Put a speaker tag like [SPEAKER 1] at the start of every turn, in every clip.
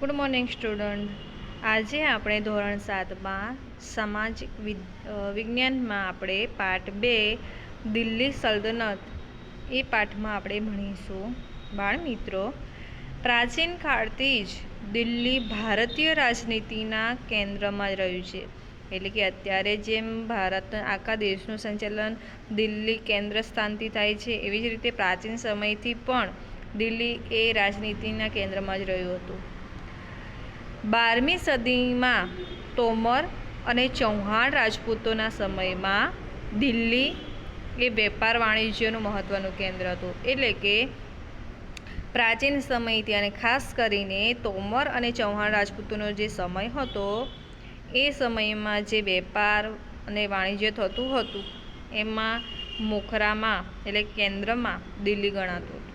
[SPEAKER 1] Good morning student. આજે આપણે ધોરણ 7માં સામાજિક વિજ્ઞાનમાં આપણે પાઠ 2 દિલ્હી સલ્તનત એ પાઠમાં આપણે ભણીશું. બાળમિત્રો, પ્રાચીન કાળથી જ દિલ્હી ભારતીય રાજનીતિના કેન્દ્રમાં રહ્યું છે. એટલે કે અત્યારે જેમ ભારત આખા દેશનું સંચાલન દિલ્હી કેન્દ્ર સ્થાનથી થાય છે, એવી જ રીતે પ્રાચીન સમયથી પણ દિલ્હી એ રાજનીતિના કેન્દ્રમાં જ રહ્યું હતું. 12મી સદીમાં તોમર અને ચૌહાણ રાજપૂતોના સમયમાં દિલ્હી એ વેપાર વાણિજ્યનું મહત્ત્વનું કેન્દ્ર હતું. એટલે કે પ્રાચીન સમયથી અને ખાસ કરીને તોમર અને ચૌહાણ રાજપૂતોનો જે સમય હતો, એ સમયમાં જે વેપાર અને વાણિજ્ય થતું હતું એમાં મોખરામાં એટલે કેન્દ્રમાં દિલ્હી ગણાતું હતું.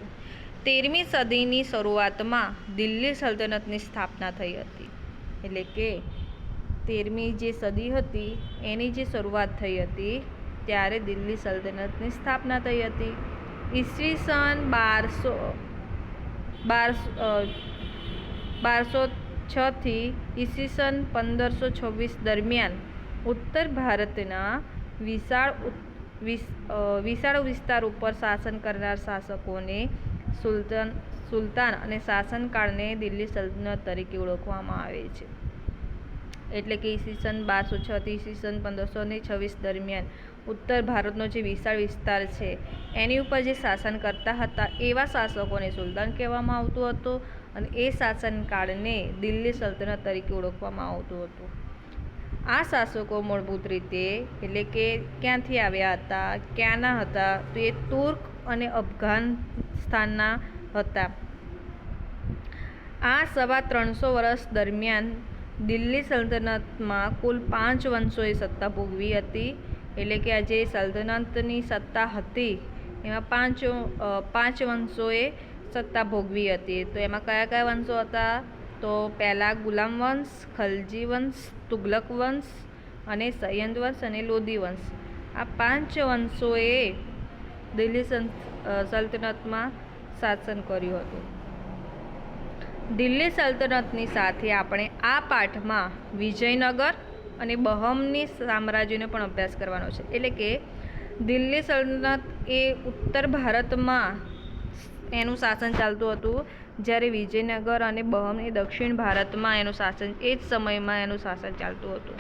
[SPEAKER 1] 13મી સદીની શરૂઆતમાં દિલ્હી સલ્તનતની સ્થાપના થઈ હતી. એટલે કે 13મી જે સદી હતી એની જે શરૂઆત થઈ હતી ત્યારે દિલ્હી સલ્તનતની સ્થાપના થઈ હતી. ઈસવીસન 1206થી ઈસવીસન 1526 દરમિયાન ઉત્તર ભારતના વિશાળ વિસ્તાર ઉપર શાસન કરનાર શાસકોને સુલતાન અને શાસનકાળને દિલ્હી સલ્તનત તરીકે ઓળખવામાં આવે છે. એટલે કે ઈસવીસન 1206થી ઈસવીસન 1526 દરમિયાન ઉત્તર ભારતનો જે વિશાળ વિસ્તાર છે એની ઉપર જે શાસન કરતા હતા એવા શાસકોને સુલતાન કહેવામાં આવતું હતું અને એ શાસનકાળને દિલ્હી સલ્તનત તરીકે ઓળખવામાં આવતું હતું. આ શાસકો મૂળભૂત રીતે એટલે કે ક્યાંથી આવ્યા હતા, ક્યાંના હતા, તો એ તુર્ક અને અફઘાનિસ્તાનના હતા. આ 350 વર્ષ દરમિયાન દિલ્હી સલ્તનતમાં કુલ 5 વંશોએ સત્તા ભોગવી હતી. એટલે કે આ જે સલ્તનતની સત્તા હતી એમાં 5 વંશોએ સત્તા ભોગવી હતી. તો એમાં કયા કયા વંશો હતા? તો પહેલાં ગુલામ વંશ, ખલજી વંશ, તુગલક વંશ અને સૈયદ વંશ અને લોધી વંશ. આ 5 વંશોએ દિલ્હી સલ્તનતમાં શાસન કર્યું હતું. દિલ્હી સલ્તનતની સાથે આપણે આ પાઠમાં વિજયનગર અને બહમની સામ્રાજ્યનો પણ અભ્યાસ કરવાનો છે. એટલે કે દિલ્હી સલ્તનત એ ઉત્તર ભારતમાં એનું શાસન ચાલતું હતું, જ્યારે વિજયનગર અને બહમ એ દક્ષિણ ભારતમાં એનું શાસન એ જ સમયમાં એનું શાસન ચાલતું હતું.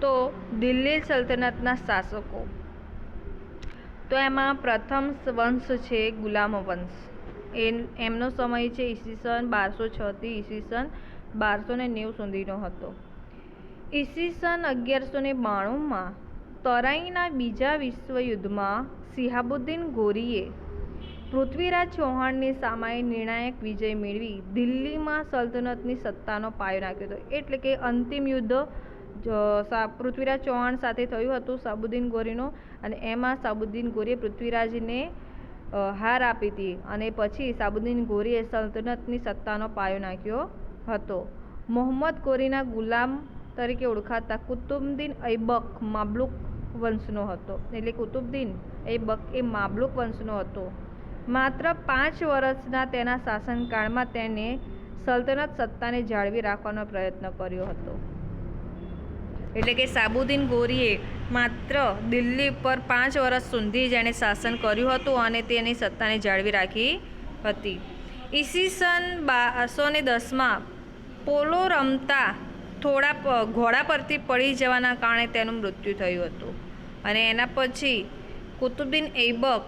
[SPEAKER 1] તો દિલ્હી સલ્તનતના શાસકો, તો એમાં પ્રથમ વંશ છે ગુલામ વંશ. એમનો સમય છે ઈસવીસન 1206થી ઈસવીસન 1290 સુધીનો હતો. ઈસવીસન 1192માં તરાઈના બીજા વિશ્વયુદ્ધમાં શિહાબુદ્દીન ગોરીએ પૃથ્વીરાજ ચૌહાણની સામે નિર્ણાયક વિજય મેળવી દિલ્હીમાં સલ્તનતની સત્તાનો પાયો નાખ્યો હતો. એટલે કે અંતિમ યુદ્ધ પૃથ્વીરાજ ચૌહાણ સાથે થયું હતું શાહબુદ્દીન ગોરીનો, અને એમાં શાહબુદ્દીન ગોરીએ પૃથ્વીરાજને હાર આપી હતી અને પછી શાહબુદ્દીન ગોરીએ સલ્તનતની સત્તાનો પાયો નાખ્યો હતો. મોહમ્મદ ગોરીના ગુલામ તરીકે ઓળખાતા કુતુબુદ્દીન ઐબક મામલુક વંશનો હતો. એટલે કુતુબુદ્દીન ઐબક એ મામલુક વંશનો હતો. માત્ર 5 વર્ષના તેના શાસનકાળમાં તેણે સલ્તનત સત્તાને જાળવી રાખવાનો પ્રયત્ન કર્યો હતો. એટલે કે શાહબુદ્દીન ગોરીએ માત્ર દિલ્હી પર 5 વર્ષ સુધી જ એણે શાસન કર્યું હતું અને તેની સત્તાને જાળવી રાખી હતી. ઈસવીસન 1210માં પોલો રમતા થોડા ઘોડા પરથી પડી જવાના કારણે તેનું મૃત્યુ થયું હતું. અને એના પછી કુતુબુદ્દીન ઐબક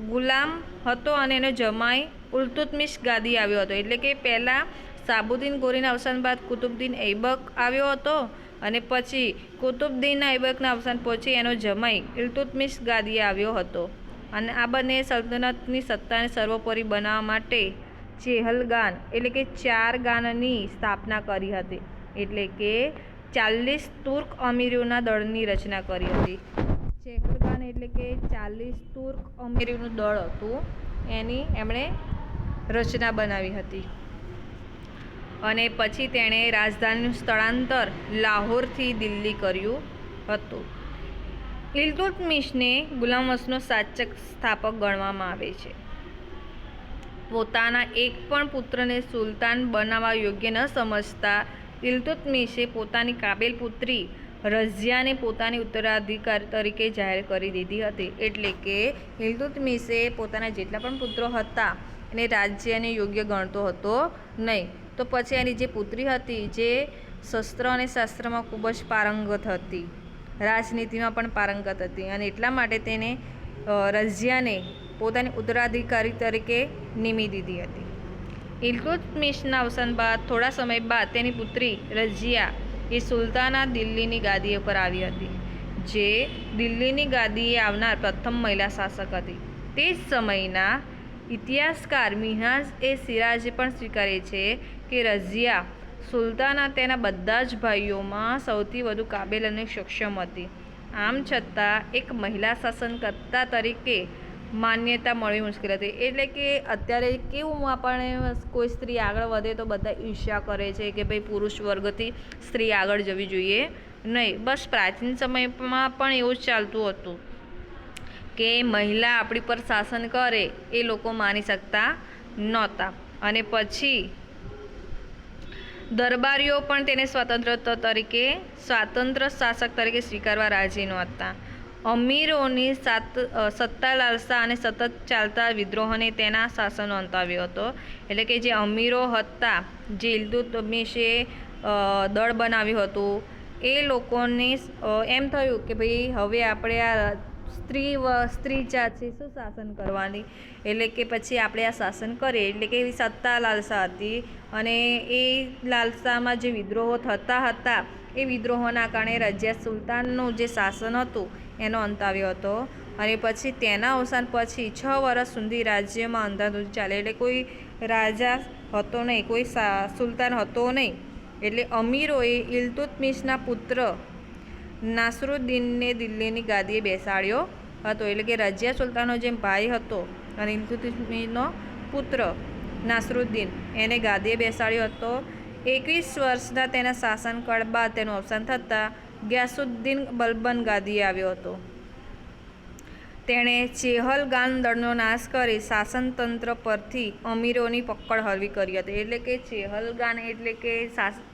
[SPEAKER 1] ગુલામ હતો અને એનો જમાઈ ઇલ્તુત્મિશ ગાદી આવ્યો હતો. એટલે કે પહેલાં શાહબુદ્દીન ગોરીના અવસાન બાદ કુતુબુદ્દીન ઐબક આવ્યો હતો અને પછી કુતુબુદ્દીન ઐબકના અવસાન પછી એનો જમાઈ ઇલ્તુત્મિશ ગાદીએ આવ્યો હતો. અને આ બંને સલ્તનતની સત્તાને સર્વોપરી બનાવવા માટે ચેહલગાન એટલે કે 4 ગાનની સ્થાપના કરી હતી. એટલે કે 40 તુર્ક અમીરોના દળની રચના કરી હતી. ચેહલગાન એટલે કે 40 તુર્ક અમીરોનું દળ હતું, એની એમણે રચના બનાવી હતી. અને પછી તેણે રાજધાનીનું સ્થળાંતર લાહોરથી દિલ્હી કર્યું હતું. ઇલ્તુત્મિશને ગુલામ વંશનો શાસક સ્થાપક ગણવામાં આવે છે. પોતાના એક પણ પુત્રને સુલતાન બનાવવા યોગ્ય ન સમજતા ઇલ્તુત્મિશે પોતાની કાબેલ પુત્રી રઝિયાને પોતાની ઉત્તરાધિકારી તરીકે જાહેર કરી દીધી હતી. એટલે કે ઇલ્તુત્મિશે પોતાના જેટલા પણ પુત્રો હતા એને રાજ્યને યોગ્ય ગણતો હતો નહીં. તો પછી એની જે પુત્રી હતી જે શસ્ત્ર અને શાસ્ત્રમાં ખૂબ જ પારંગત હતી, રાજનીતિમાં પણ પારંગત હતી, અને એટલા માટે તેને રઝિયાને પોતાની ઉત્તરાધિકારી તરીકે નિમી દીધી હતી. ઇલ્તુત્મિશના અવસાન બાદ થોડા સમય બાદ તેની પુત્રી રઝિયા એ સુલતાના દિલ્હીની ગાદી પર આવી હતી, જે દિલ્હીની ગાદીએ આવનાર પ્રથમ મહિલા શાસક હતી. તે જ સમયના ઇતિહાસકાર મિન્હાજ એ સિરાજે પણ સ્વીકારે છે કે રઝિયા સુલતાના તેના બધા જ ભાઈઓમાં સૌથી વધુ કાબેલ અને સક્ષમ હતી. આમ છતાં એક મહિલા શાસનકર્તા તરીકે માન્યતા મળવી મુશ્કેલ હતી. એટલે કે અત્યારે કેવું આપણે કોઈ સ્ત્રી આગળ વધે તો બધા ઈર્ષ્યા કરે છે કે ભાઈ પુરુષ વર્ગથી સ્ત્રી આગળ જવી જોઈએ નહીં. બસ પ્રાચીન સમયમાં પણ એવું જ ચાલતું હતું કે મહિલા આપણી પર શાસન કરે એ લોકો માની શકતા નહોતા, અને પછી દરબારીઓ પણ તેને સ્વાતંત્ર્ય શાસક તરીકે સ્વીકારવા રાજી નહોતા. અમીરોની સત્તા લાલસા અને સતત ચાલતા વિદ્રોહને તેના શાસનનો અંત આવ્યો હતો. એટલે કે જે અમીરો હતા, જે ઇલ્તુત્મિશે દળ બનાવ્યું હતું, એ લોકોને એમ થયું કે ભાઈ હવે આપણે આ સ્ત્રી જાતથી શું શાસન કરવાની, એટલે કે પછી આપણે આ શાસન કરીએ. એટલે કે એવી સત્તા લાલસા હતી, અને એ લાલસામાં જે વિદ્રોહો થતા હતા એ વિદ્રોહોના કારણે રઝિયા સુલતાનનું જે શાસન હતું એનો અંત આવ્યો હતો. અને પછી તેના અવસાન પછી 6 વર્ષ સુધી રાજ્યમાં અંધાધૂંધી ચાલે. એટલે કોઈ રાજા હતો નહીં, કોઈ સુલતાન હતો નહીં. એટલે અમીરોએ ઇલ્તુત્મિશના પુત્ર નાસરુદ્દીનને દિલ્હીની ગાદીએ બેસાડ્યો હતો. એટલે કે રઝિયા સુલતાનનો જે ભાઈ હતો અને ઇલ્તુત્મિશનો પુત્ર નાસરુદ્દીન એને ગાદીએ બેસાડ્યો હતો. 21 વર્ષના તેના શાસનકાળ બાદ તેનું અવસાન થતાં ગિયાસુદ્દીન બલબન ગાદીએ આવ્યો હતો. તેણે ચેહલગાન દળનો નાશ કરી શાસનતંત્ર પરથી અમીરોની પકડ હળવી કરી હતી. એટલે કે ચેહલગાન એટલે કે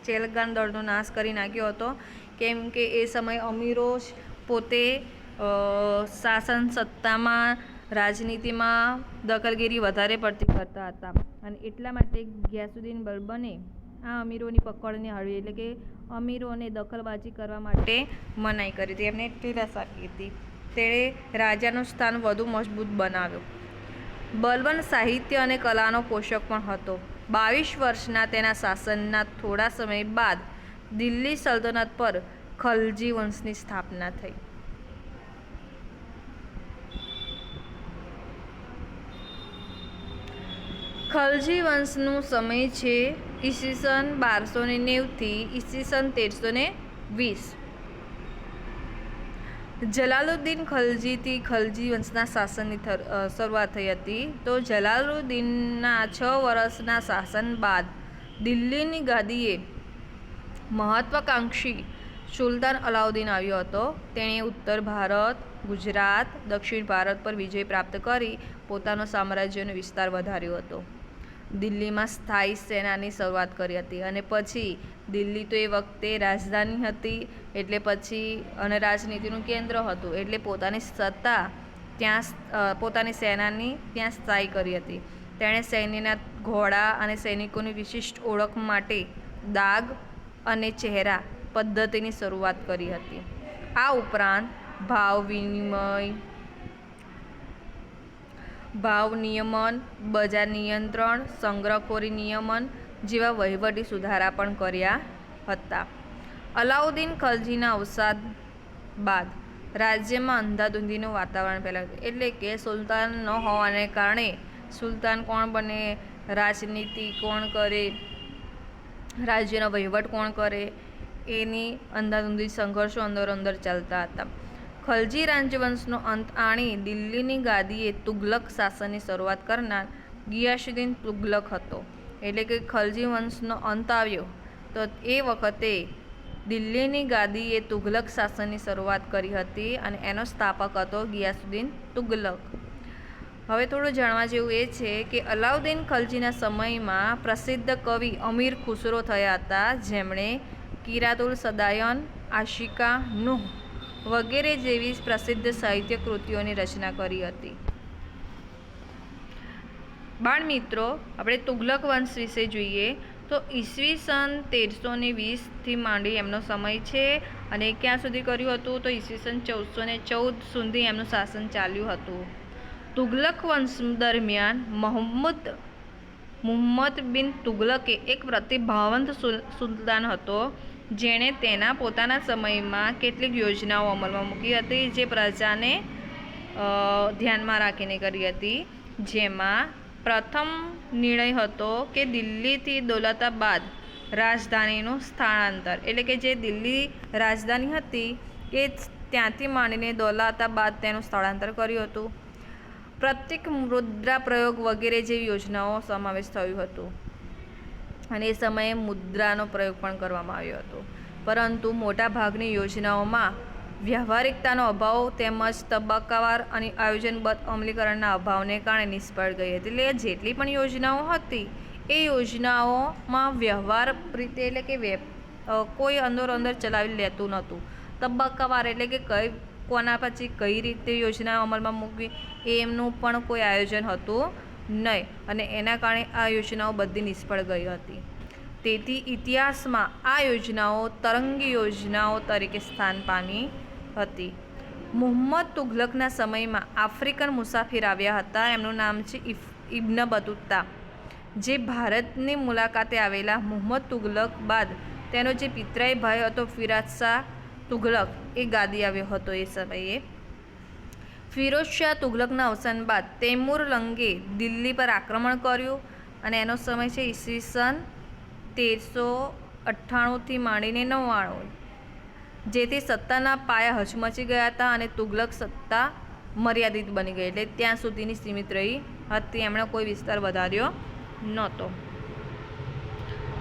[SPEAKER 1] ચેહલગાન દળનો નાશ કરી નાખ્યો હતો, કેમ કે એ સમયે અમીરો પોતે શાસન સત્તામાં રાજનીતિમાં દખલગીરી વધારે પડતી કરતા હતા, અને એટલા માટે ગિયાસુદ્દીન બલબને આ અમીરોની પકડને હળવી, એટલે કે અમીરોને દખલબાજી કરવા માટે મનાઈ કરી હતી, એમને ઢીલાસ આપી હતી. તેણે રાજાનું સ્થાન વધુ મજબૂત બનાવ્યો. બલબન સાહિત્ય અને કલાનો પોષક પણ હતો. 22 વર્ષના તેના શાસનના થોડા સમય બાદ દિલ્હી સલ્તનત પર ખલજી વંશની સ્થાપના થઈ. ખલજી વંશનો સમય છે ઈસવીસન 1290 થી ઈસવીસન 1320. જલાલુદ્દીન ખલજીથી ખલજી વંશના શાસનની શરૂઆત થઈ હતી. તો જલાલુદ્દીનના 6 વર્ષના શાસન બાદ દિલ્હીની ગાદીએ મહત્વાકાંક્ષી સુલતાન અલાઉદ્દીન આવ્યો હતો. તેણે ઉત્તર ભારત, ગુજરાત, દક્ષિણ ભારત પર વિજય પ્રાપ્ત કરી પોતાનો સામ્રાજ્યનો વિસ્તાર વધાર્યો હતો. દિલ્હીમાં સ્થાયી સેનાની શરૂઆત કરી હતી, અને પછી દિલ્હી તો એ વખતે રાજધાની હતી, એટલે પછી અને રાજનીતિનું કેન્દ્ર હતું, એટલે પોતાની સત્તા ત્યાં પોતાની સેનાની ત્યાં સ્થાયી કરી હતી. તેણે સૈન્યના ઘોડા અને સૈનિકોની વિશિષ્ટ ઓળખ માટે દાગ અને ચહેરા પદ્ધતિની શરૂઆત કરી હતી. આ ઉપરાંત ભાવ નિયમન, બજાર નિયંત્રણ, સંગ્રહખોરી નિયમન જેવા વહીવટી સુધારા પણ કર્યા હતા. અલાઉદ્દીન ખલજીના અવસાન બાદ રાજ્યમાં અંધાધૂંધીનું વાતાવરણ ફેલાયું. એટલે કે સુલતાન ન હોવાને કારણે સુલતાન કોણ બને, રાજનીતિ કોણ કરે, રાજ્યનો વહીવટ કોણ કરે, એની અંધાધૂંધી સંઘર્ષો અંદર ચાલતા હતા. ખલજી રાજવંશનો અંત આણી દિલ્હીની ગાદીએ તુગલક શાસનની શરૂઆત કરનાર ગિયાસુદ્દીન તુગલક હતો. એટલે કે ખલજી વંશનો અંત આવ્યો તો એ વખતે દિલ્હીની ગાદીએ તુગલક શાસનની શરૂઆત કરી હતી, અને એનો સ્થાપક હતો ગિયાસુદ્દીન તુગલક. હવે થોડું જાણવા જેવું એ છે કે અલાઉદ્દીન ખલજીના સમયમાં પ્રસિદ્ધ કવિ અમીર ખુસરો થયા હતા, જેમણે કિરાતુલ સદાયન, આશિકા નુહ વગેરે જેવી પ્રસિદ્ધ સાહિત્ય કૃતિઓની રચના કરી હતી. બાળ મિત્રો, આપણે તુગલક વંશ વિશે જોઈએ તો ઈસવીસન 1320થી માંડી એમનો સમય છે અને ક્યાં સુધી કર્યું હતું તો ઈસવીસન 1414 સુધી એમનું શાસન ચાલ્યું હતું. તુગલક વંશ દરમિયાન મુહમ્મદ બિન તુગલકે એક પ્રતિભાવંત સુલતાન હતો, જેણે તેના પોતાના સમયમાં કેટલીક યોજનાઓ અમલમાં મૂકી હતી, જે પ્રજાને ધ્યાનમાં રાખીને કરી હતી. જેમાં પ્રથમ નિર્ણય હતો કે દિલ્હીથી દૌલતાબાદ રાજધાનીનું સ્થળાંતર, એટલે કે જે દિલ્હી રાજધાની હતી કે ત્યાંથી માંડીને દૌલતાબાદ તેનું સ્થળાંતર કર્યું હતું. પ્રત્યેક મુદ્રા પ્રયોગ વગેરે જેવી યોજનાઓ સમાવેશ થયું હતું અને એ સમયે મુદ્રાનો પ્રયોગ પણ કરવામાં આવ્યો હતો. પરંતુ મોટાભાગની યોજનાઓમાં વ્યવહારિકતાનો અભાવ તેમજ તબક્કાવાર અને આયોજનબદ્ધ અમલીકરણના અભાવને કારણે નિષ્ફળ ગઈ હતી. એટલે જેટલી પણ યોજનાઓ હતી એ યોજનાઓમાં વ્યવહાર રીતે એટલે કે કોઈ અંદર ચલાવી લેતું નહોતું. તબક્કાવાર એટલે કે કોના પછી કઈ રીતે યોજના અમલમાં મૂકવી એમનું પણ કોઈ આયોજન હતું નહીં અને એના કારણે આ યોજનાઓ બધી નિષ્ફળ ગઈ હતી. તેથી ઇતિહાસમાં આ યોજનાઓ તરંગી યોજનાઓ તરીકે સ્થાન પામી હતી. મુહમ્મદ તુગલકના સમયમાં આફ્રિકન મુસાફિર આવ્યા હતા. એમનું નામ છે ઇબ્ન બતુતા, જે ભારતની મુલાકાતે આવેલા. મુહમ્મદ તુગલક બાદ તેનો જે પિતરાઈ ભાઈ હતો ફિરાદ શાહ તુગલક એ ગાદી આવ્યો હતો. એ સમયે ફિરોઝ શાહ તુગલકના અવસાન બાદ તૈમૂર લંગે દિલ્હી પર આક્રમણ કર્યું અને એનો સમય છે ઈસવીસન 1398થી માંડીને 99, જેથી સત્તાના પાયા હચમચી ગયા હતા અને તુગલક સત્તા મર્યાદિત બની ગઈ, એટલે ત્યાં સુધીની સીમિત રહી હતી. એમણે કોઈ વિસ્તાર વધાર્યો નહોતો.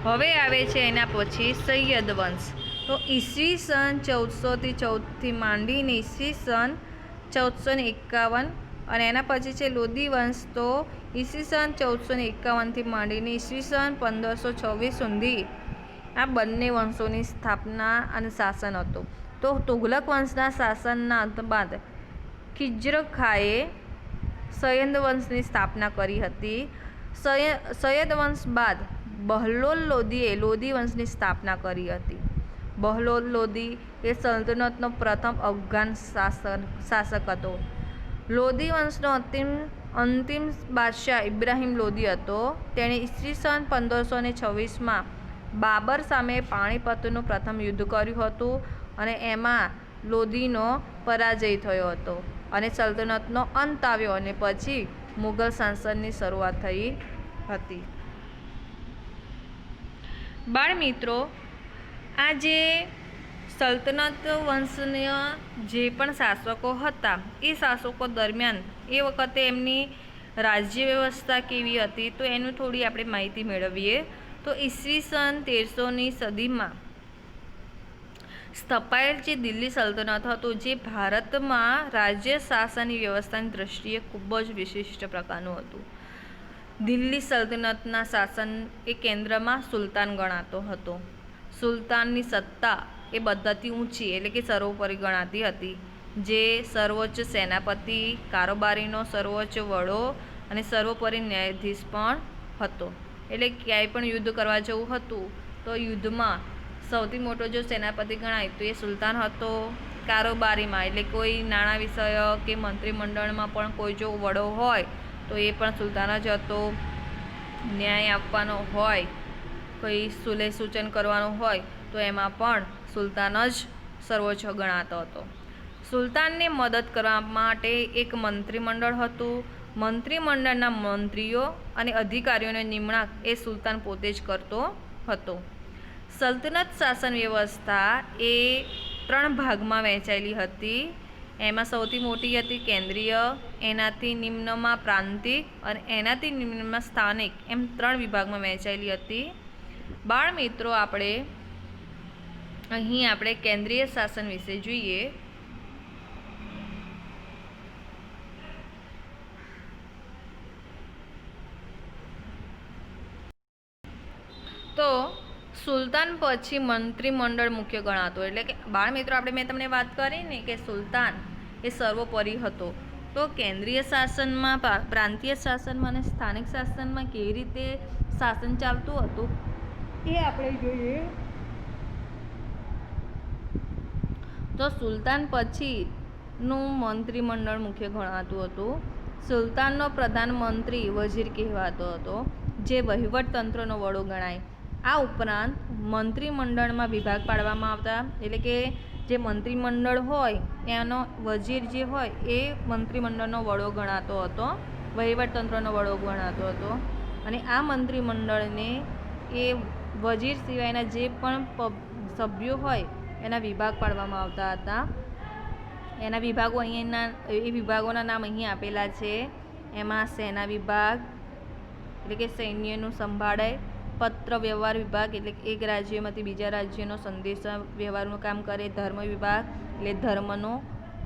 [SPEAKER 1] હવે આવે છે એના પછી સૈયદ વંશ. તો ઈસવીસન 1414થી માંડીને ઈસવીસન 1451 અને એના પછી છે લોધી વંશ. તો ઈસવીસન 1451થી માંડીને ઈસવીસન 1526 સુધી આ બંને વંશોની સ્થાપના અને શાસન હતું. તો તુગલક વંશના શાસનના અંત બાદ ખિઝ્ર ખાએ સૈયદ વંશની સ્થાપના કરી હતી. સૈયદ વંશ બાદ બહલોલ લોધીએ લોધી વંશની સ્થાપના કરી હતી. બહલોલ લોધી એ સલ્તનતનો પ્રથમ અફઘાન શાસક હતો. લોધી વંશનો અંતિમ બાદશાહ ઇબ્રાહિમ લોધી હતો. તેણે ઈસવીસન 1526માં બાબર સામે પાણીપતનું પ્રથમ યુદ્ધ કર્યું હતું અને એમાં લોધીનો પરાજય થયો હતો અને સલ્તનતનો અંત આવ્યો અને પછી મુગલ શાસનની શરૂઆત થઈ હતી. બાળ મિત્રો, આ જે સલ્તનત વંશના જે પણ શાસકો હતા એ શાસકો દરમિયાન એ વખતે એમની રાજ્ય વ્યવસ્થા કેવી હતી તો એનું થોડી આપણે માહિતી મેળવીએ. તો ઈસવીસન 1300ની સદીમાં સ્થપાયેલ જે દિલ્હી સલ્તનત હતું, જે ભારતમાં રાજ્ય શાસનની વ્યવસ્થાની દૃષ્ટિએ ખૂબ જ વિશિષ્ટ પ્રકારનું હતું. દિલ્હી સલ્તનતના શાસન એ કેન્દ્રમાં સુલતાન ગણાતો હતો. સુલતાનની સત્તા એ બધાથી ઊંચી એટલે કે સર્વોપરી ગણાતી હતી, જે સર્વોચ્ચ સેનાપતિ, કારોબારીનો સર્વોચ્ચ વડો અને સર્વોપરી ન્યાયાધીશ પણ હતો. એટલે ક્યાંય પણ યુદ્ધ કરવા જવું હતું તો યુદ્ધમાં સૌથી મોટો જો સેનાપતિ ગણાય તો એ સુલતાન હતો. કારોબારીમાં એટલે કોઈ નાણાં વિષયક કે મંત્રીમંડળમાં પણ કોઈ જો વડો હોય તો એ પણ સુલતાન જ હતો. ન્યાય આપવાનો હોય, કોઈ સુલેહ સૂચન કરવાનું હોય તો એમાં પણ સુલતાન જ સર્વોચ્ચ ગણાતો હતો. સુલતાનને મદદ કરવા માટે એક મંત્રીમંડળ હતું. મંત્રીમંડળના મંત્રીઓ અને અધિકારીઓની નિમણૂક એ સુલતાન પોતે જ કરતો હતો. સલ્તનત શાસન વ્યવસ્થા એ 3 ભાગમાં વહેંચાયેલી હતી. એમાં સૌથી મોટી હતી કેન્દ્રીય, એનાથી નિમ્નમાં પ્રાંતિક અને એનાથી નિમ્નમાં સ્થાનિક, એમ 3 વિભાગમાં વહેંચાયેલી હતી. બાળ મિત્રો, આપણે કેન્દ્રીય શાસન વિશે જોઈએ. સુલતાન પછી મંત્રીમંડળ મુખ્ય ગણાતો. એટલે કે બાળ મિત્રો, મેં તમને વાત કરી ને કે સુલતાન એ સર્વોપરી હતો. તો કેન્દ્રીય શાસનમાં, પ્રાંતીય શાસનમાં અને સ્થાનિક શાસનમાં કેવી રીતે શાસન ચાલતું હતું એ આપણે જોઈએ. તો સુલતાન પછીનું મંત્રીમંડળ મુખ્ય ગણાતું હતું. સુલતાનનો પ્રધાનમંત્રી વઝીર કહેવાતો હતો, જે વહીવટ તંત્રનો વડો ગણાય. આ ઉપરાંત મંત્રીમંડળમાં વિભાગ પાડવામાં આવતા. એટલે કે જે મંત્રીમંડળ હોય એનો વઝીર જે હોય એ મંત્રીમંડળનો વડો ગણાતો હતો, વહીવટ તંત્રનો વડો ગણાતો હતો. અને આ મંત્રીમંડળને એ વઝીર સિવાયના જે પણ સભ્યો હોય એના વિભાગ પાડવામાં આવતા હતા. એના વિભાગો એ વિભાગોના નામ અહીં આપેલા છે. એમાં સેના વિભાગ એટલે કે સૈન્યનું સંભાળે, પત્ર વ્યવહાર વિભાગ એટલે એક રાજ્યમાંથી બીજા રાજ્યનો સંદેશા વ્યવહારનું કામ કરે, ધર્મ વિભાગ એટલે ધર્મનો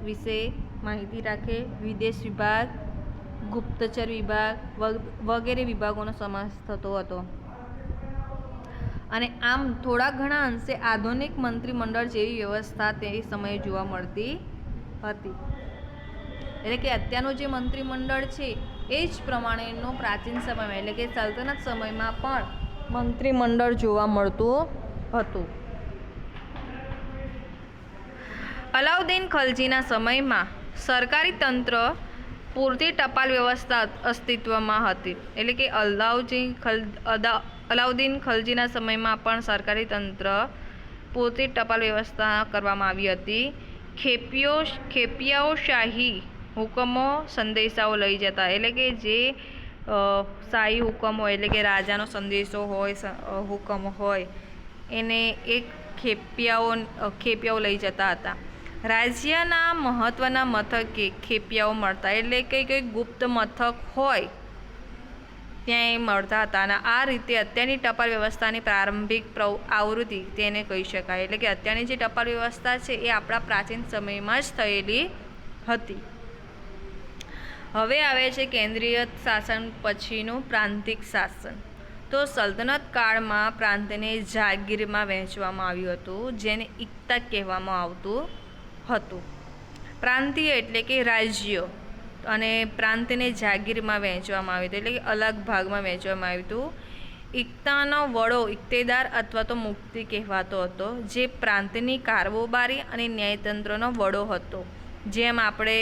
[SPEAKER 1] વિશે માહિતી રાખે, વિદેશ વિભાગ, ગુપ્તચર વિભાગ વગેરે વિભાગોનો સમાવેશ થતો હતો. અને આમ થોડા ઘણા અંશે આધુનિક મંત્રીમંડળ જેવી વ્યવસ્થા તે સમયે જોવા મળતી હતી. એટલે કે અત્યારનું જે મંત્રીમંડળ છે એ જ પ્રમાણેનો પ્રાચીન સમયમાં એટલે કે સલ્તનત સમયમાં પણ મંત્રીમંડળ જોવા મળતું હતું. અલાઉદ્દીન ખલજીના સમયમાં સરકારી તંત્ર પૂરતી ટપાલ વ્યવસ્થા અસ્તિત્વમાં હતી. એટલે કે અલાઉદ્દીન ખલજીના સમયમાં પણ સરકારી તંત્ર પૂરતી ટપાલ વ્યવસ્થા કરવામાં આવી હતી. ખેપિયાઓ શાહી હુકમો સંદેશાઓ લઈ જતા. એટલે કે જે શાહી હુકમ હોય એટલે કે રાજાનો સંદેશો હોય, હુકમ હોય એને એક ખેપિયાઓ લઈ જતા હતા. રાજ્યના મહત્ત્વના મથકે ખેપિયાઓ મળતા. એટલે કે કંઈ ગુપ્ત મથક હોય ત્યાં એ મળતા હતા. અને આ રીતે અત્યારની ટપાલ વ્યવસ્થાની પ્રારંભિક આવૃત્તિ તેને કહી શકાય. એટલે કે અત્યારની જે ટપાલ વ્યવસ્થા છે એ આપણા પ્રાચીન સમયમાં જ થયેલી હતી. હવે આવે છે કેન્દ્રીય શાસન પછીનું પ્રાંતિક શાસન. તો સલ્તનત કાળમાં પ્રાંતને જાગીરમાં વહેંચવામાં આવ્યું હતું, જેને ઇક્તા કહેવામાં આવતું હતું. પ્રાંતીય એટલે કે રાજ્યો અને પ્રાંતને જાગીરમાં વહેંચવામાં આવ્યું હતું, એટલે કે અલગ ભાગમાં વહેંચવામાં આવ્યું હતું. ઇક્તાનો વડો ઇક્તેદાર અથવા તો મુક્તિ કહેવાતો હતો, જે પ્રાંતની કારોબારી અને ન્યાયતંત્રનો વડો હતો. જેમ આપણે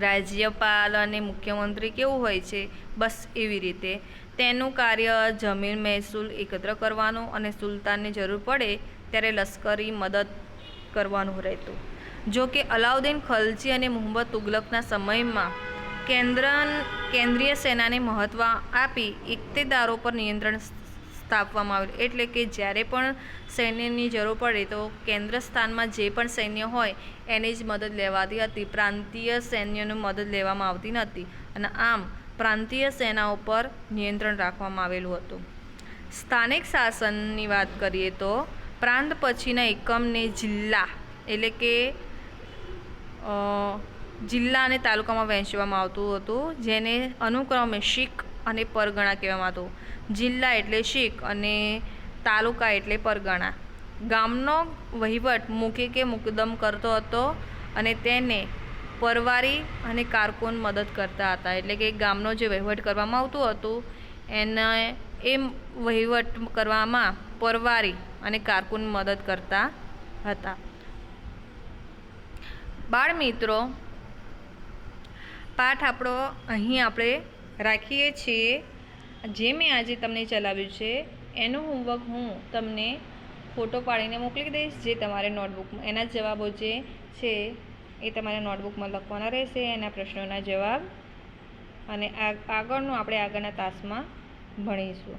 [SPEAKER 1] રાજ્યપાલ અને મુખ્યમંત્રી કેવું હોય છે, બસ એવી રીતે તેનું કાર્ય જમીન મહેસૂલ એકત્ર કરવાનું અને સુલતાનની જરૂર પડે ત્યારે લશ્કરી મદદ કરવાનું રહેતું. જો કે અલાઉદ્દીન ખલજી અને મુહમ્મદ તુગલકના સમયમાં કેન્દ્રીય સેનાને મહત્ત્વ આપી ઇક્તેદારો પર નિયંત્રણ સ્થાપવામાં આવ્યું. એટલે કે જ્યારે પણ સૈન્યની જરૂર પડે તો કેન્દ્ર સ્થાનમાં જે પણ સૈન્ય હોય એની જ મદદ લેવાતી હતી. પ્રાંતીય સૈન્યની મદદ લેવામાં આવતી નહોતી. અને આમ પ્રાંતીય સેનાઓ પર નિયંત્રણ રાખવામાં આવેલું હતું. સ્થાનિક શાસનની વાત કરીએ તો પ્રાંત પછીના એકમને જિલ્લા એટલે કે જિલ્લા અને તાલુકામાં વહેંચવામાં આવતું હતું, જેને અનુક્રમે શીખ અને પરગણા કહેવામાં આવતું. જિલ્લા એટલે શીખ અને તાલુકા એટલે પરગણા. ગામનો વહીવટ મુખી કે મુકદ્દમ કરતો હતો અને તેને પરવારી અને કારકુન મદદ કરતા હતા. એટલે કે ગામનો જે વહીવટ કરવામાં આવતું હતું એને એ વહીવટ કરવામાં પરવારી અને કારકુન મદદ કરતા હતા. બાળ મિત્રો, પાઠ આપણો અહીં આપણે રાખીએ છીએ. જે મેં આજે તમને ચલાવ્યું છે એનું હોમવર્ક હું તમને ફોટો પાડીને મોકલી દઈશ, જે તમારે નોટબુકમાં એના જવાબો જે છે એ તમારે નોટબુકમાં લખવાના રહેશે, એના પ્રશ્નોના જવાબ. અને આગળનું આપણે આગળના તાસમાં ભણીશું.